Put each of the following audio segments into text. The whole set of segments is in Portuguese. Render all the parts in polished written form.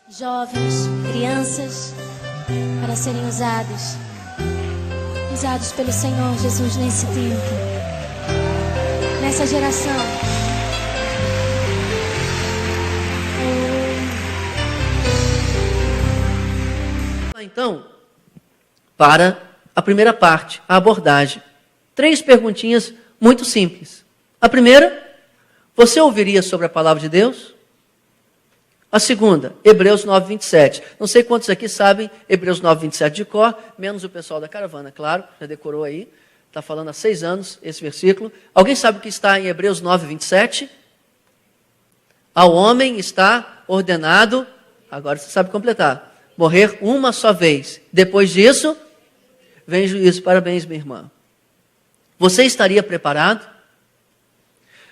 Jovens, crianças, para serem usados pelo Senhor Jesus nesse tempo, nessa geração. Então, para a primeira parte, a abordagem. 3 perguntinhas muito simples. A primeira, você ouviria sobre a palavra de Deus? A segunda, Hebreus 9, 27. Não sei quantos aqui sabem Hebreus 9, 27 de cor, menos o pessoal da caravana, claro, já decorou aí. Está falando há 6 anos esse versículo. Alguém sabe o que está em Hebreus 9, 27? Ao homem está ordenado, agora você sabe completar, morrer uma só vez. Depois disso, vem juízo. Parabéns, minha irmã. Você estaria preparado?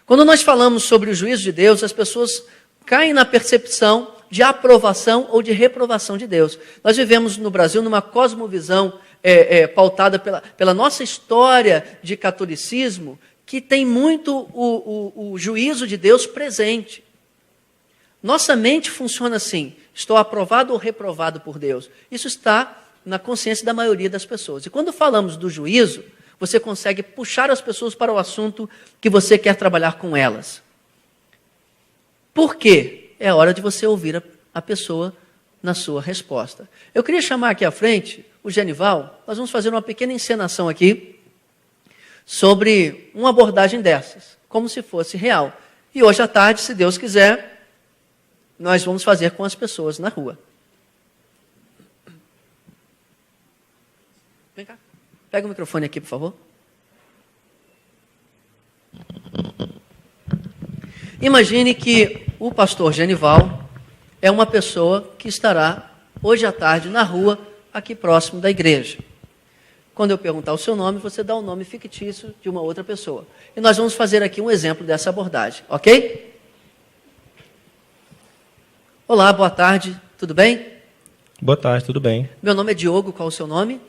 Quando nós falamos sobre o juízo de Deus, as pessoas caem na percepção de aprovação ou de reprovação de Deus. Nós vivemos no Brasil numa cosmovisão pautada pela nossa história de catolicismo, que tem muito o juízo de Deus presente. Nossa mente funciona assim: estou aprovado ou reprovado por Deus. Isso está na consciência da maioria das pessoas. E quando falamos do juízo, você consegue puxar as pessoas para o assunto que você quer trabalhar com elas. Por quê? É hora de você ouvir a pessoa na sua resposta. Eu queria chamar aqui à frente o Genival. Nós vamos fazer uma pequena encenação aqui sobre uma abordagem dessas, como se fosse real. E hoje à tarde, se Deus quiser, nós vamos fazer com as pessoas na rua. Vem cá. Pega o microfone aqui, por favor. Imagine que o pastor Genival é uma pessoa que estará hoje à tarde na rua, aqui próximo da igreja. Quando eu perguntar o seu nome, você dá o nome fictício de uma outra pessoa. E nós vamos fazer aqui um exemplo dessa abordagem, ok? Olá, boa tarde, tudo bem? Boa tarde, tudo bem. Meu nome é Diogo, qual é o seu nome?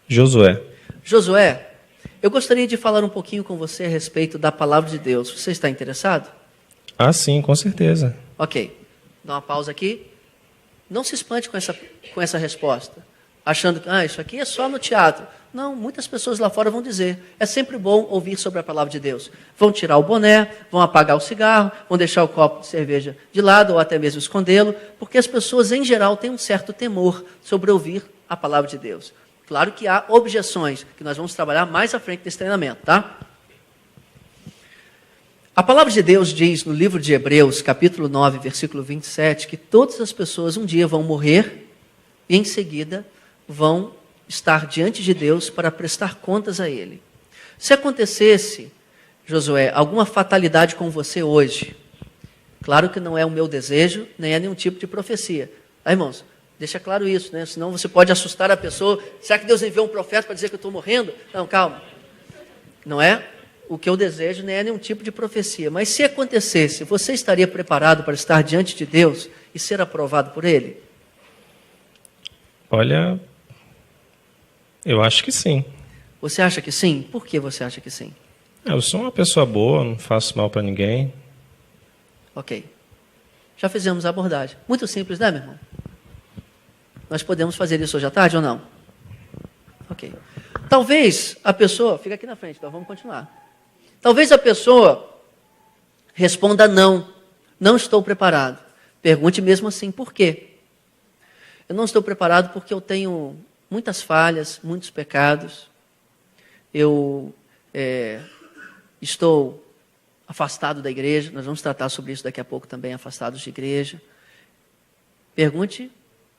Josué. Josué, eu gostaria de falar um pouquinho com você a respeito da palavra de Deus. Você está interessado? Ah, sim, com certeza. Ok, dá uma pausa aqui. Não se espante com essa resposta, achando que isso aqui é só no teatro. Não, muitas pessoas lá fora vão dizer, é sempre bom ouvir sobre a palavra de Deus. Vão tirar o boné, vão apagar o cigarro, vão deixar o copo de cerveja de lado ou até mesmo escondê-lo, porque as pessoas em geral têm um certo temor sobre ouvir a palavra de Deus. Claro que há objeções, que nós vamos trabalhar mais à frente desse treinamento, tá? A palavra de Deus diz no livro de Hebreus, capítulo 9, versículo 27, que todas as pessoas um dia vão morrer e em seguida vão estar diante de Deus para prestar contas a Ele. Se acontecesse, Josué, alguma fatalidade com você hoje, claro que não é o meu desejo, nem é nenhum tipo de profecia. Irmãos, deixa claro isso, né? Senão você pode assustar a pessoa. Será que Deus enviou um profeta para dizer que eu estou morrendo? Não, calma. Não é o que eu desejo, nem é nenhum tipo de profecia. Mas se acontecesse, você estaria preparado para estar diante de Deus e ser aprovado por Ele? Olha, eu acho que sim. Você acha que sim? Por que você acha que sim? Eu sou uma pessoa boa, não faço mal para ninguém. Ok. Já fizemos a abordagem. Muito simples, né, meu irmão? Nós podemos fazer isso hoje à tarde ou não? Ok. Talvez a pessoa... Fica aqui na frente, então vamos continuar. Talvez a pessoa responda não. Não estou preparado. Pergunte mesmo assim, por quê? Eu não estou preparado porque eu tenho muitas falhas, muitos pecados. Eu estou afastado da igreja. Nós vamos tratar sobre isso daqui a pouco também, afastados de igreja. Pergunte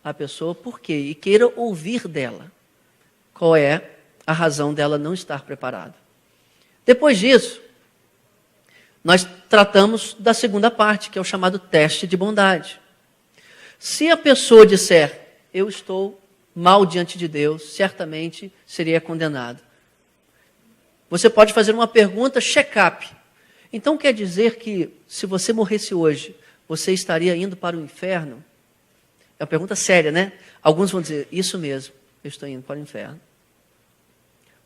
à pessoa por quê e queira ouvir dela qual é a razão dela não estar preparada. Depois disso, nós tratamos da segunda parte, que é o chamado teste de bondade. Se a pessoa disser, eu estou mal diante de Deus, certamente seria condenado. Você pode fazer uma pergunta check-up. Então quer dizer que se você morresse hoje, você estaria indo para o inferno? É uma pergunta séria, né? Alguns vão dizer, isso mesmo, eu estou indo para o inferno.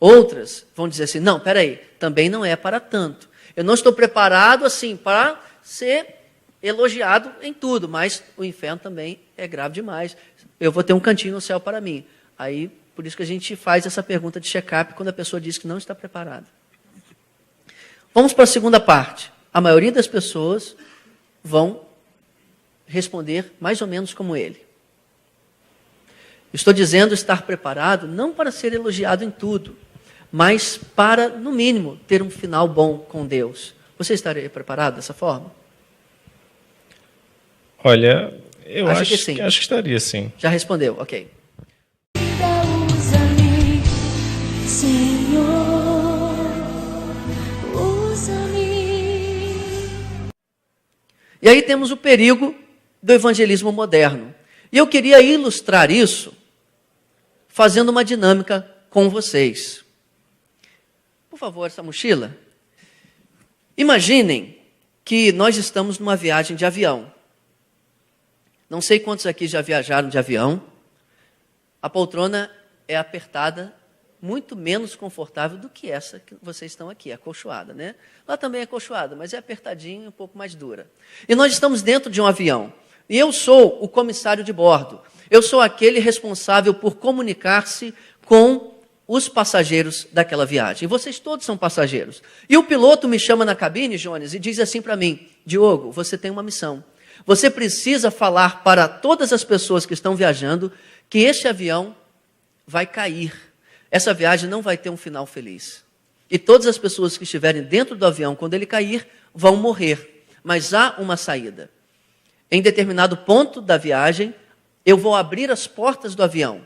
Outras vão dizer assim, não, peraí, também não é para tanto. Eu não estou preparado assim para ser elogiado em tudo, mas o inferno também é grave demais. Eu vou ter um cantinho no céu para mim. Aí, por isso que a gente faz essa pergunta de check-up quando a pessoa diz que não está preparada. Vamos para a segunda parte. A maioria das pessoas vão responder mais ou menos como ele. Estou dizendo estar preparado não para ser elogiado em tudo, mas para, no mínimo, ter um final bom com Deus. Você estaria preparado dessa forma? Olha, eu Acho acho que sim. acho que estaria sim. Já respondeu, ok. Usa-me, Senhor, usa-me. E aí temos o perigo do evangelismo moderno. E eu queria ilustrar isso fazendo uma dinâmica com vocês. Por favor, essa mochila. Imaginem que nós estamos numa viagem de avião. Não sei quantos aqui já viajaram de avião. A poltrona é apertada, muito menos confortável do que essa que vocês estão aqui, acolchoada, né? Lá também é acolchoada, mas é apertadinha e um pouco mais dura. E nós estamos dentro de um avião. E eu sou o comissário de bordo. Eu sou aquele responsável por comunicar-se com os passageiros daquela viagem. E vocês todos são passageiros. E o piloto me chama na cabine, Jones, e diz assim para mim: Diogo, você tem uma missão. Você precisa falar para todas as pessoas que estão viajando que este avião vai cair. Essa viagem não vai ter um final feliz. E todas as pessoas que estiverem dentro do avião, quando ele cair, vão morrer. Mas há uma saída. Em determinado ponto da viagem, eu vou abrir as portas do avião.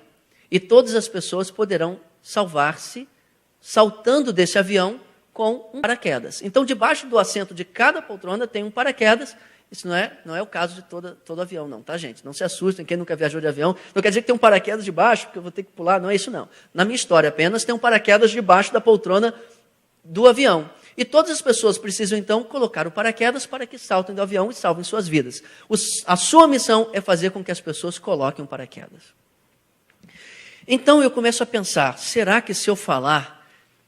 E todas as pessoas poderão salvar-se saltando desse avião com um paraquedas. Então, debaixo do assento de cada poltrona tem um paraquedas. Isso não é o caso de todo avião, não, tá, gente? Não se assustem, quem nunca viajou de avião. Não quer dizer que tem um paraquedas debaixo, porque eu vou ter que pular. Não é isso, não. Na minha história, apenas tem um paraquedas debaixo da poltrona do avião. E todas as pessoas precisam, então, colocar o paraquedas para que saltem do avião e salvem suas vidas. A sua missão é fazer com que as pessoas coloquem um paraquedas. Então, eu começo a pensar, será que se eu falar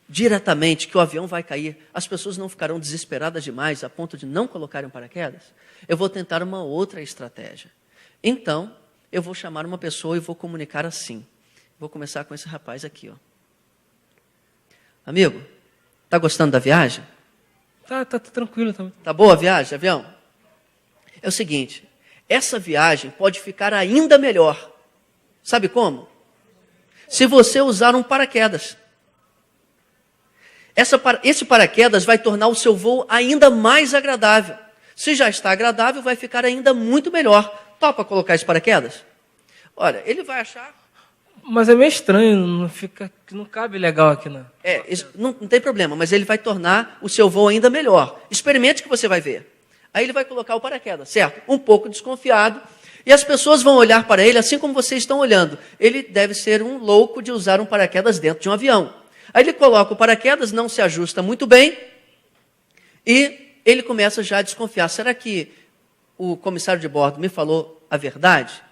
diretamente que o avião vai cair, as pessoas não ficarão desesperadas demais a ponto de não colocarem um paraquedas? Eu vou tentar uma outra estratégia. Então, eu vou chamar uma pessoa e vou comunicar assim. Vou começar com esse rapaz aqui, ó. Amigo, tá gostando da viagem? Tá tranquilo. Tá boa a viagem, avião? É o seguinte, essa viagem pode ficar ainda melhor. Sabe como? Se você usar um paraquedas. Esse paraquedas vai tornar o seu voo ainda mais agradável. Se já está agradável, vai ficar ainda muito melhor. Topa colocar esse paraquedas? Olha, ele vai achar... Mas é meio estranho, não cabe legal aqui, não. Não tem problema, mas ele vai tornar o seu voo ainda melhor. Experimente que você vai ver. Aí ele vai colocar o paraquedas, certo? Um pouco desconfiado. E as pessoas vão olhar para ele assim como vocês estão olhando. Ele deve ser um louco de usar um paraquedas dentro de um avião. Aí ele coloca o paraquedas, não se ajusta muito bem, e ele começa já a desconfiar. Será que o comissário de bordo me falou a verdade?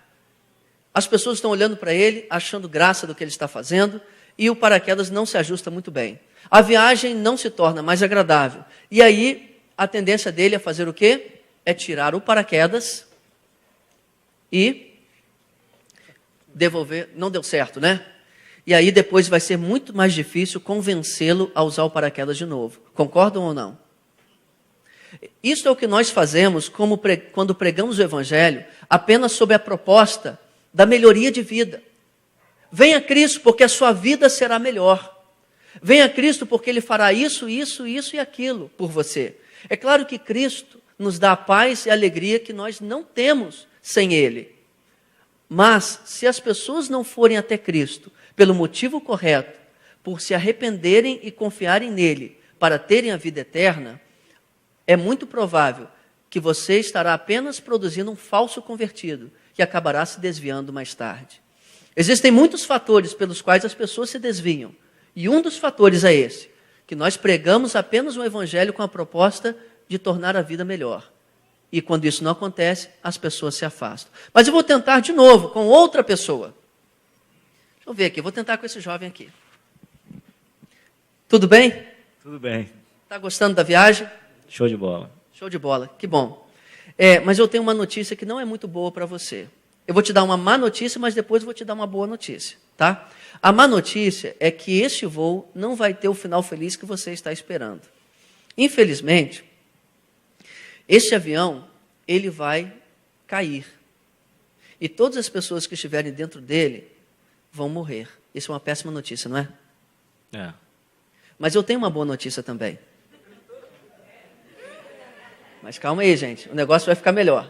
As pessoas estão olhando para ele, achando graça do que ele está fazendo, e o paraquedas não se ajusta muito bem. A viagem não se torna mais agradável. E aí, a tendência dele é fazer o quê? É tirar o paraquedas e devolver. Não deu certo, né? E aí depois vai ser muito mais difícil convencê-lo a usar o paraquedas de novo. Concordam ou não? Isso é o que nós fazemos quando pregamos o Evangelho apenas sob a proposta da melhoria de vida. Venha a Cristo porque a sua vida será melhor. Venha a Cristo porque Ele fará isso, isso, isso e aquilo por você. É claro que Cristo nos dá a paz e a alegria que nós não temos sem Ele. Mas, se as pessoas não forem até Cristo pelo motivo correto, por se arrependerem e confiarem nele para terem a vida eterna, é muito provável que você estará apenas produzindo um falso convertido, que acabará se desviando mais tarde. Existem muitos fatores pelos quais as pessoas se desviam. E um dos fatores é esse, que nós pregamos apenas um evangelho com a proposta de tornar a vida melhor. E quando isso não acontece, as pessoas se afastam. Mas eu vou tentar de novo com outra pessoa. Deixa eu ver aqui, vou tentar com esse jovem aqui. Tudo bem? Tudo bem. Está gostando da viagem? Show de bola. Show de bola, que bom. Mas eu tenho uma notícia que não é muito boa para você. Eu vou te dar uma má notícia, mas depois eu vou te dar uma boa notícia, tá? A má notícia é que este voo não vai ter o final feliz que você está esperando. Infelizmente, este avião, ele vai cair. E todas as pessoas que estiverem dentro dele vão morrer. Isso é uma péssima notícia, não é? É. Mas eu tenho uma boa notícia também. Mas calma aí, gente. O negócio vai ficar melhor.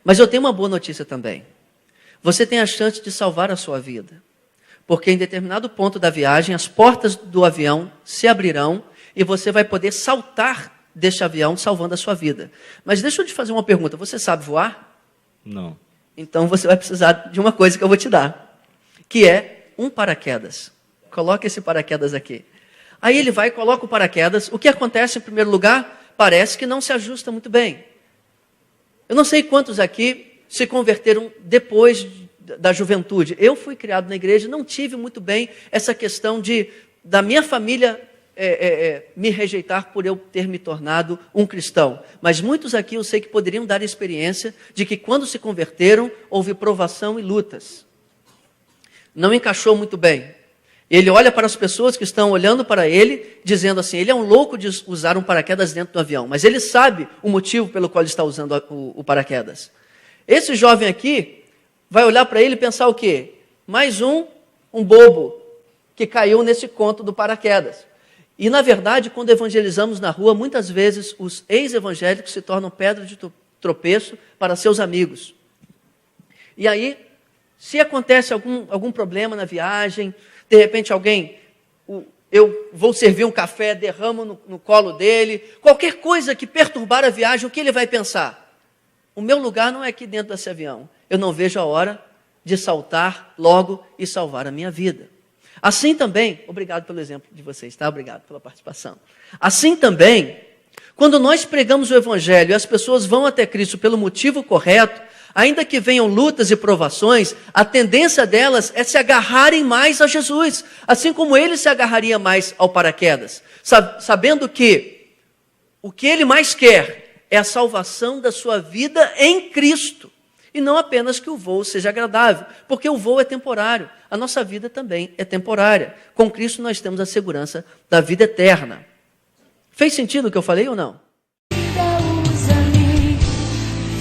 Mas eu tenho uma boa notícia também. Você tem a chance de salvar a sua vida. Porque em determinado ponto da viagem, as portas do avião se abrirão e você vai poder saltar deste avião salvando a sua vida. Mas deixa eu te fazer uma pergunta. Você sabe voar? Não. Então você vai precisar de uma coisa que eu vou te dar. Que é um paraquedas. Coloca esse paraquedas aqui. Aí ele vai e coloca o paraquedas. O que acontece em primeiro lugar? Parece que não se ajusta muito bem. Eu não sei quantos aqui se converteram depois da juventude. Eu fui criado na igreja, não tive muito bem essa questão da minha família me rejeitar por eu ter me tornado um cristão. Mas muitos aqui eu sei que poderiam dar a experiência de que quando se converteram, houve provação e lutas. Não encaixou muito bem. Ele olha para as pessoas que estão olhando para ele, dizendo assim, ele é um louco de usar um paraquedas dentro do avião, mas ele sabe o motivo pelo qual ele está usando o paraquedas. Esse jovem aqui vai olhar para ele e pensar o quê? Mais um bobo que caiu nesse conto do paraquedas. E, na verdade, quando evangelizamos na rua, muitas vezes os ex-evangélicos se tornam pedra de tropeço para seus amigos. E aí, se acontece algum problema na viagem, de repente eu vou servir um café, derramo no colo dele, qualquer coisa que perturbar a viagem, o que ele vai pensar? O meu lugar não é aqui dentro desse avião. Eu não vejo a hora de saltar logo e salvar a minha vida. Assim também, obrigado pelo exemplo de vocês, tá? Obrigado pela participação. Assim também, quando nós pregamos o Evangelho e as pessoas vão até Cristo pelo motivo correto, ainda que venham lutas e provações, a tendência delas é se agarrarem mais a Jesus, assim como ele se agarraria mais ao paraquedas, sabendo que o que ele mais quer é a salvação da sua vida em Cristo, e não apenas que o voo seja agradável, porque o voo é temporário, a nossa vida também é temporária. Com Cristo nós temos a segurança da vida eterna. Fez sentido o que eu falei ou não? Usa-me,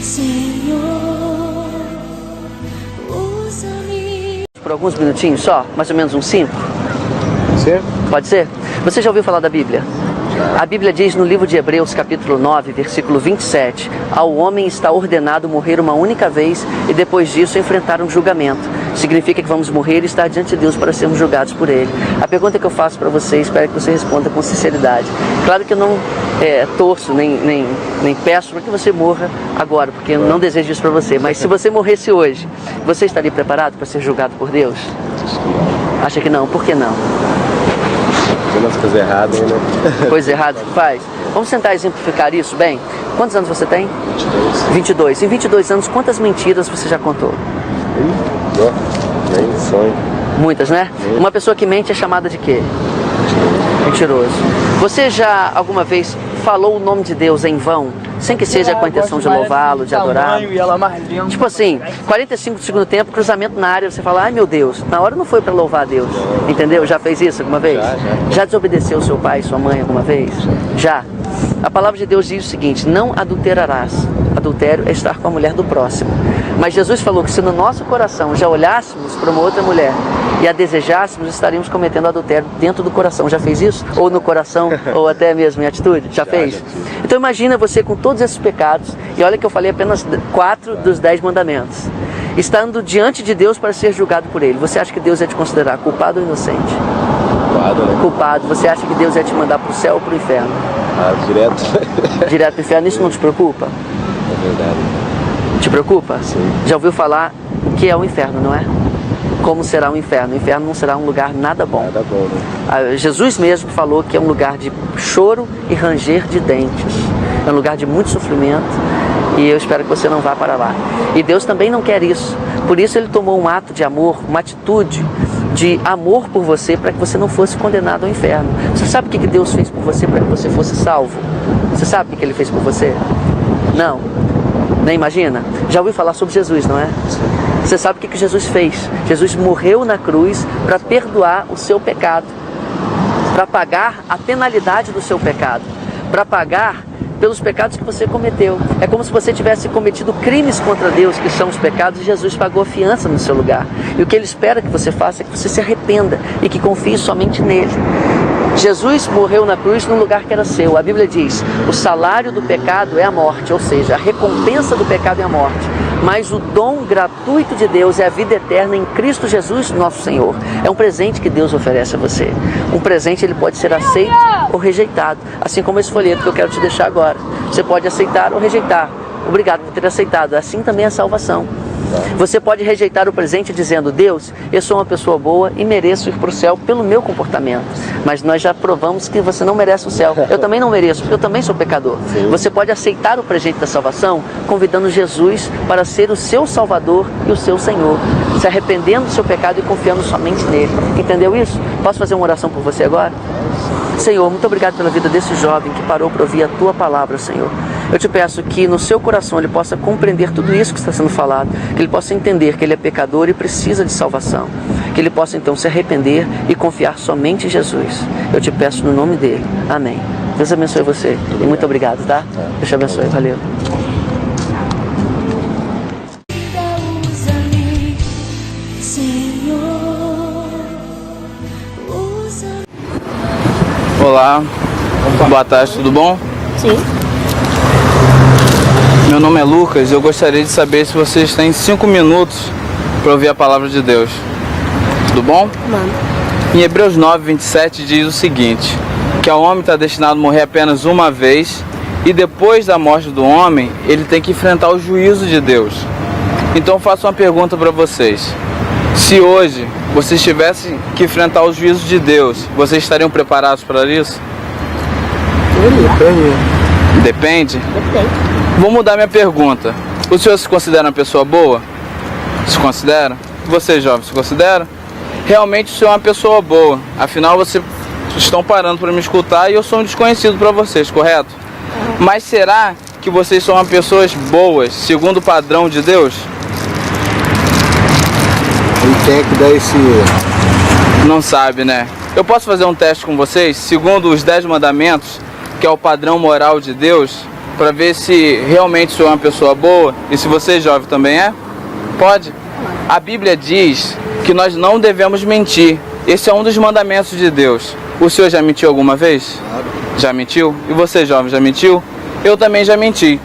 Senhor, usa-me. Por alguns minutinhos só, mais ou menos uns 5. Certo? Pode ser? Você já ouviu falar da Bíblia? A Bíblia diz no livro de Hebreus, capítulo 9, versículo 27, ao homem está ordenado morrer uma única vez e depois disso enfrentar um julgamento. Significa que vamos morrer e estar diante de Deus para sermos julgados por Ele. A pergunta que eu faço para você, espero que você responda com sinceridade. Claro que eu não torço, nem peço para que você morra agora, porque eu não desejo isso para você. Mas se você morresse hoje, você estaria preparado para ser julgado por Deus? Acha que não? Por que não? Umas coisas erradas, né? Coisas erradas que faz? Vamos tentar exemplificar isso bem? Quantos anos você tem? 22. Em 22 anos, quantas mentiras você já contou? Nem sonho. Muitas, né? Uma pessoa que mente é chamada de quê? Mentiroso. Você já alguma vez falou o nome de Deus em vão, sem que seja com a intenção de louvá-lo, de adorá-lo? Tipo assim, 45 do segundo tempo, cruzamento na área, você fala, ai meu Deus, na hora não foi para louvar a Deus, entendeu? Já fez isso alguma vez? Já desobedeceu seu pai e sua mãe alguma vez? Já. A palavra de Deus diz o seguinte, não adulterarás. Adultério é estar com a mulher do próximo. Mas Jesus falou que se no nosso coração já olhássemos para uma outra mulher e a desejássemos, estaríamos cometendo adultério dentro do coração. Já fez isso? Ou no coração, ou até mesmo em atitude? Já fez? Então imagina você com todos esses pecados, e olha que eu falei apenas 4 dos 10 mandamentos, estando diante de Deus para ser julgado por Ele. Você acha que Deus ia te considerar culpado ou inocente? Culpado, né? Culpado. Você acha que Deus ia te mandar para o céu ou para o inferno? Direto. Direto para o inferno. Isso não te preocupa? É verdade. Te preocupa? Sim. Já ouviu falar que é o inferno, não é? Como será o inferno? O inferno não será um lugar nada bom. Nada bom, né? Jesus mesmo falou que é um lugar de choro e ranger de dentes. É um lugar de muito sofrimento e eu espero que você não vá para lá. E Deus também não quer isso. Por isso Ele tomou um ato de amor, uma atitude de amor por você para que você não fosse condenado ao inferno. Você sabe o que Deus fez por você para que você fosse salvo? Você sabe o que Ele fez por você? Não. Nem imagina? Já ouviu falar sobre Jesus, não é? Você sabe o que Jesus fez? Jesus morreu na cruz para perdoar o seu pecado, para pagar a penalidade do seu pecado, para pagar pelos pecados que você cometeu. É como se você tivesse cometido crimes contra Deus, que são os pecados, e Jesus pagou a fiança no seu lugar. E o que Ele espera que você faça é que você se arrependa e que confie somente nele. Jesus morreu na cruz num lugar que era seu. A Bíblia diz: o salário do pecado é a morte, ou seja, a recompensa do pecado é a morte. Mas o dom gratuito de Deus é a vida eterna em Cristo Jesus, nosso Senhor. É um presente que Deus oferece a você. Um presente, ele pode ser aceito ou rejeitado. Assim como esse folheto que eu quero te deixar agora. Você pode aceitar ou rejeitar. Obrigado por ter aceitado. Assim também é a salvação. Você pode rejeitar o presente dizendo: Deus, eu sou uma pessoa boa e mereço ir para o céu pelo meu comportamento. Mas nós já provamos que você não merece o céu. Eu também não mereço, porque eu também sou pecador. Sim. Você pode aceitar o presente da salvação convidando Jesus para ser o seu Salvador e o seu Senhor, se arrependendo do seu pecado e confiando somente nele. Entendeu isso? Posso fazer uma oração por você agora? Senhor, muito obrigado pela vida desse jovem que parou para ouvir a Tua palavra, Senhor. Eu te peço que no seu coração ele possa compreender tudo isso que está sendo falado, que ele possa entender que ele é pecador e precisa de salvação, que ele possa então se arrepender e confiar somente em Jesus. Eu te peço no nome dele. Amém. Deus abençoe você. E muito obrigado, tá? Deus te abençoe. Valeu. Usa-me, Senhor, usa-me. Olá, boa tarde, tudo bom? Sim. Meu nome é Lucas e eu gostaria de saber se vocês têm 5 minutos para ouvir a palavra de Deus. Tudo bom? Mano. Em Hebreus 9, 27 diz o seguinte: que o homem está destinado a morrer apenas uma vez e depois da morte do homem, ele tem que enfrentar o juízo de Deus. Então eu faço uma pergunta para vocês. Se hoje vocês tivessem que enfrentar o juízo de Deus, vocês estariam preparados para isso? Depende? Depende. Vou mudar minha pergunta. O senhor se considera uma pessoa boa? Se considera? Você, jovem, se considera? Realmente o senhor é uma pessoa boa. Afinal, vocês estão parando para me escutar e eu sou um desconhecido para vocês, correto? Mas será que vocês são pessoas boas, segundo o padrão de Deus? Ele tem que dar esse... Não sabe, né? Eu posso fazer um teste com vocês, segundo os 10 mandamentos, que é o padrão moral de Deus, para ver se realmente sou uma pessoa boa e se você, jovem, também é? Pode? A Bíblia diz que nós não devemos mentir. Esse é um dos mandamentos de Deus. O senhor já mentiu alguma vez? Já mentiu? E você, jovem, já mentiu? Eu também já menti.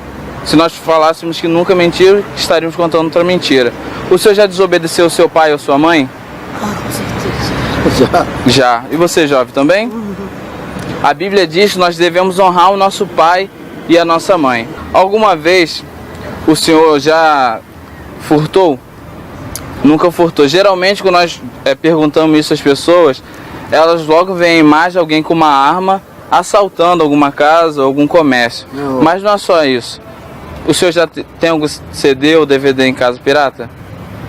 Se nós falássemos que nunca mentiu, estaríamos contando outra mentira. O senhor já desobedeceu o seu pai ou sua mãe? Com certeza. Já. E você, jovem, também? A Bíblia diz que nós devemos honrar o nosso pai e a nossa mãe. Alguma vez o senhor já furtou? Nunca furtou. Geralmente quando nós perguntamos isso às pessoas, elas logo veem a imagem de alguém com uma arma assaltando alguma casa, algum comércio. Não. Mas não é só isso. O senhor já tem algum CD ou DVD em casa pirata?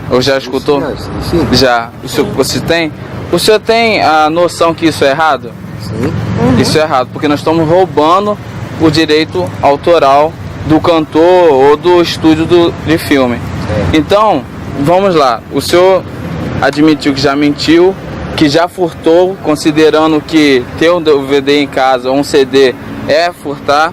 Ou já escutou? Sim. Já. Você tem? O senhor tem a noção que isso é errado? Sim. Isso é errado, porque nós estamos roubando o direito autoral do cantor ou do estúdio de filme. Então, vamos lá. O senhor admitiu que já mentiu, que já furtou, considerando que ter um DVD em casa ou um CD é furtar.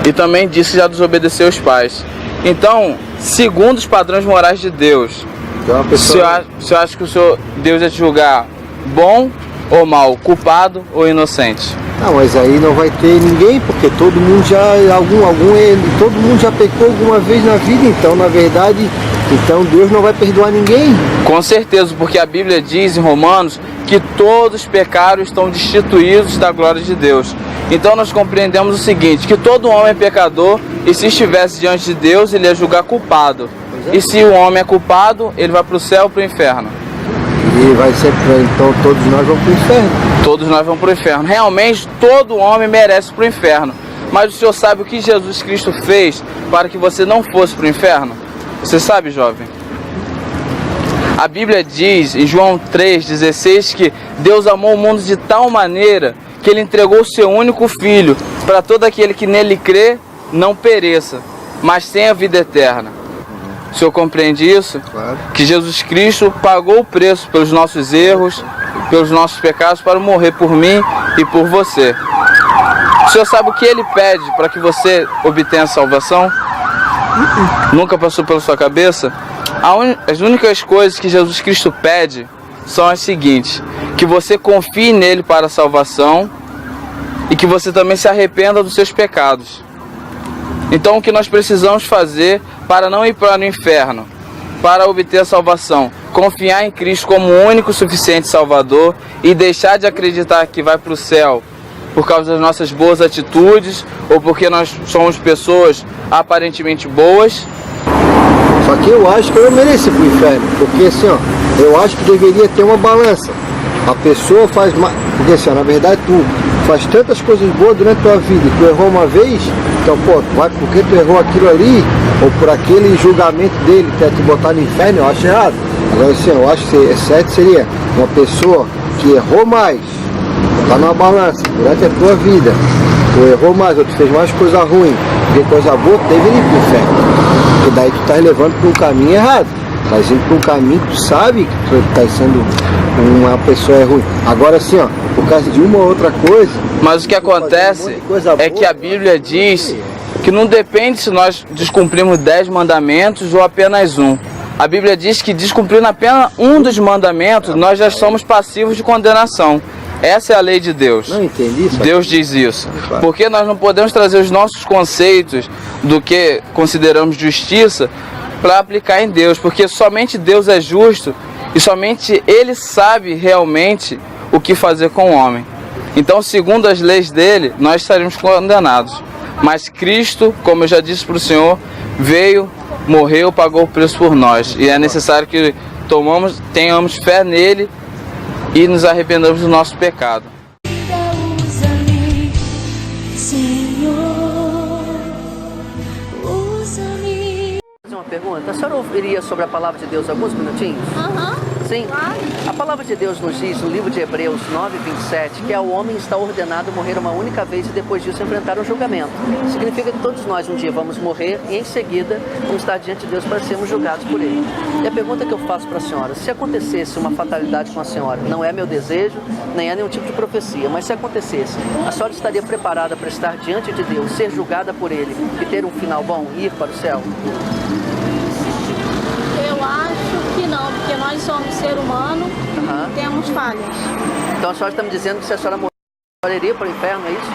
E também disse que já desobedeceu os pais. Então, segundo os padrões morais de Deus, Então, pessoa... o senhor acha que Deus vai te julgar bom ou mal, culpado ou inocente? Não, mas aí não vai ter ninguém, porque todo mundo todo mundo já pecou alguma vez na vida, então na verdade, então Deus não vai perdoar ninguém. Com certeza, porque a Bíblia diz em Romanos que todos os pecados estão destituídos da glória de Deus. Então nós compreendemos o seguinte, que todo homem é pecador e se estivesse diante de Deus, ele ia julgar culpado. E se o homem é culpado, ele vai para o céu ou para o inferno? E vai ser, então todos nós vamos para o inferno. Todos nós vamos para o inferno. Realmente, todo homem merece para o inferno. Mas o senhor sabe o que Jesus Cristo fez para que você não fosse para o inferno? Você sabe, jovem? A Bíblia diz em João 3,16 que Deus amou o mundo de tal maneira que Ele entregou o seu único Filho para todo aquele que nele crê não pereça, mas tenha vida eterna. O senhor compreende isso? Claro. Que Jesus Cristo pagou o preço pelos nossos erros, pelos nossos pecados, para morrer por mim e por você. O senhor sabe o que ele pede para que você obtenha salvação? Nunca passou pela sua cabeça? As únicas coisas que Jesus Cristo pede são as seguintes: que você confie nele para a salvação e que você também se arrependa dos seus pecados. Então, o que nós precisamos fazer para não ir para o inferno, para obter a salvação? Confiar em Cristo como o único suficiente Salvador e deixar de acreditar que vai para o céu por causa das nossas boas atitudes ou porque nós somos pessoas aparentemente boas. Só que eu acho que eu não mereço ir pro inferno, porque assim, ó, eu acho que deveria ter uma balança. A pessoa faz mais, porque assim, ó, na verdade tu faz tantas coisas boas durante a tua vida, tu errou uma vez, então pô, tu vai porque tu errou aquilo ali, ou por aquele julgamento dele, quer te botar no inferno, eu acho errado. Agora assim, eu acho que certo seria uma pessoa que errou mais, tá numa balança, durante a tua vida, tu errou mais, ou tu fez mais coisa ruim, porque coisa boa, tu deveria ir pro inferno. Porque daí tu tá levando para um caminho errado. Tá indo para um caminho que tu sabe que tu tá sendo uma pessoa ruim. Agora assim, ó, por causa de uma ou outra coisa... Mas o que acontece é que a Bíblia diz que não depende se nós descumprimos 10 mandamentos ou apenas um. A Bíblia diz que descumprindo apenas um dos mandamentos, nós já somos passivos de condenação. Essa é a lei de Deus. Não entendi isso. Deus diz isso. Porque nós não podemos trazer os nossos conceitos do que consideramos justiça para aplicar em Deus. Porque somente Deus é justo e somente Ele sabe realmente o que fazer com o homem. Então, segundo as leis dele, nós estaremos condenados. Mas Cristo, como eu já disse para o Senhor, veio, morreu, pagou o preço por nós. E é necessário que tenhamos fé nele e nos arrependamos do nosso pecado. Usa-me, Senhor, usa-me. Uma pergunta, a senhora ouviria sobre a palavra de Deus alguns minutinhos? Sim. A palavra de Deus nos diz no livro de Hebreus 9:27 que ao homem está ordenado morrer uma única vez e depois disso enfrentar o julgamento. Significa que todos nós um dia vamos morrer e em seguida vamos estar diante de Deus para sermos julgados por Ele. E a pergunta que eu faço para a senhora, se acontecesse uma fatalidade com a senhora, não é meu desejo, nem é nenhum tipo de profecia, mas se acontecesse, a senhora estaria preparada para estar diante de Deus, ser julgada por Ele e ter um final bom, ir para o céu? Eu acho que não, porque nós somos ser humano e temos falhas. Então a senhora está me dizendo que se a senhora morrer, iria para o inferno, é isso?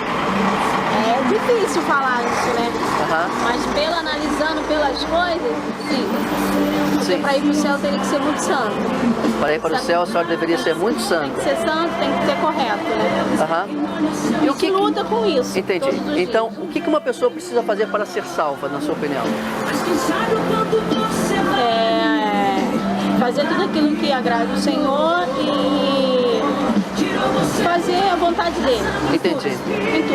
É difícil falar isso, né? Mas analisando pelas coisas, sim. Porque para ir para o céu teria que ser muito santo. Para ir para o céu a senhora deveria ser muito santo. Tem que ser santo, tem que ser correto, né? E o que luta com isso? Entendi. Então, o que uma pessoa precisa fazer para ser salva, na sua opinião? Fazer tudo aquilo que agrada o Senhor e fazer a vontade dele. Entendi.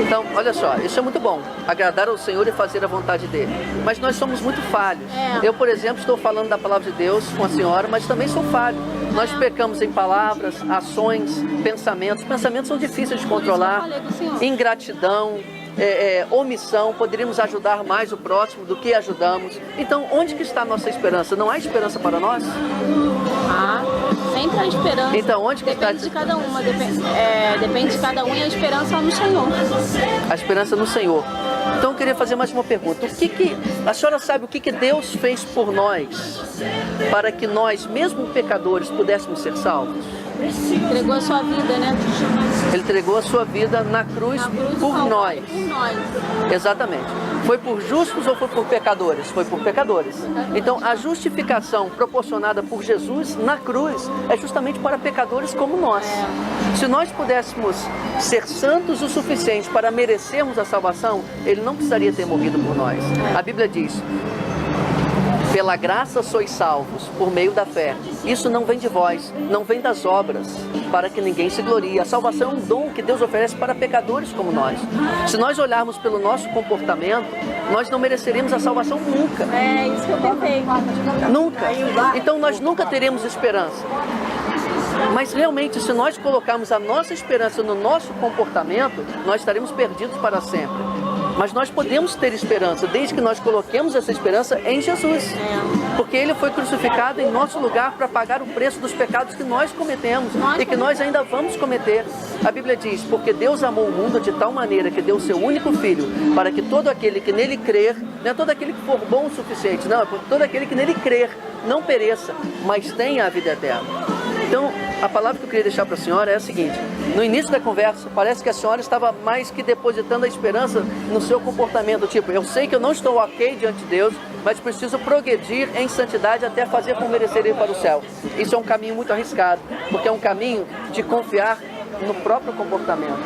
Então, olha só, isso é muito bom. Agradar ao Senhor e fazer a vontade dele. Mas nós somos muito falhos. Eu, por exemplo, estou falando da palavra de Deus com a senhora, mas também sou falho. Nós pecamos em palavras, ações, pensamentos. Pensamentos são difíceis de controlar. Ingratidão. Omissão, poderíamos ajudar mais o próximo do que ajudamos. Então, onde que está a nossa esperança? Não há esperança para nós? Sempre há esperança. Então, onde que depende está? De cada uma, depende de cada um e a esperança no Senhor. A esperança no Senhor. Então, eu queria fazer mais uma pergunta. A senhora sabe o que Deus fez por nós para que nós, mesmo pecadores, pudéssemos ser salvos? Entregou a sua vida, né? Ele entregou a sua vida na cruz por nós. Exatamente. Foi por justos ou foi por pecadores? Foi por pecadores. Então, a justificação proporcionada por Jesus na cruz é justamente para pecadores como nós. Se nós pudéssemos ser santos o suficiente para merecermos a salvação, Ele não precisaria ter morrido por nós. A Bíblia diz: pela graça sois salvos, por meio da fé. Isso não vem de vós, não vem das obras, para que ninguém se glorie. A salvação é um dom que Deus oferece para pecadores como nós. Se nós olharmos pelo nosso comportamento, nós não mereceremos a salvação nunca. É isso que eu pensei. Nunca. Então nós nunca teremos esperança. Mas realmente, se nós colocarmos a nossa esperança no nosso comportamento, nós estaremos perdidos para sempre. Mas nós podemos ter esperança, desde que nós coloquemos essa esperança em Jesus. Porque Ele foi crucificado em nosso lugar para pagar o preço dos pecados que nós cometemos e que nós ainda vamos cometer. A Bíblia diz, porque Deus amou o mundo de tal maneira que deu o seu único Filho, para que todo aquele que nele crer, não é todo aquele que for bom o suficiente, não, é todo aquele que nele crer, não pereça, mas tenha a vida eterna. Então, a palavra que eu queria deixar para a senhora é a seguinte: no início da conversa, parece que a senhora estava mais que depositando a esperança no seu comportamento. Tipo, eu sei que eu não estou ok diante de Deus, mas preciso progredir em santidade até fazer por merecer ir para o céu. Isso é um caminho muito arriscado, porque é um caminho de confiar no próprio comportamento.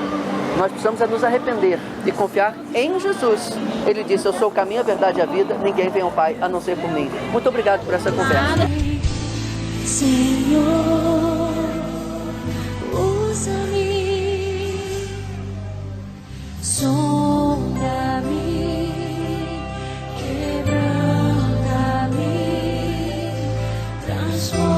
Nós precisamos nos arrepender e confiar em Jesus. Ele disse, eu sou o caminho, a verdade e a vida, ninguém vem ao Pai a não ser por mim. Muito obrigado por essa conversa. Senhor, usa-me, sonda-me, quebranta-me, transforma.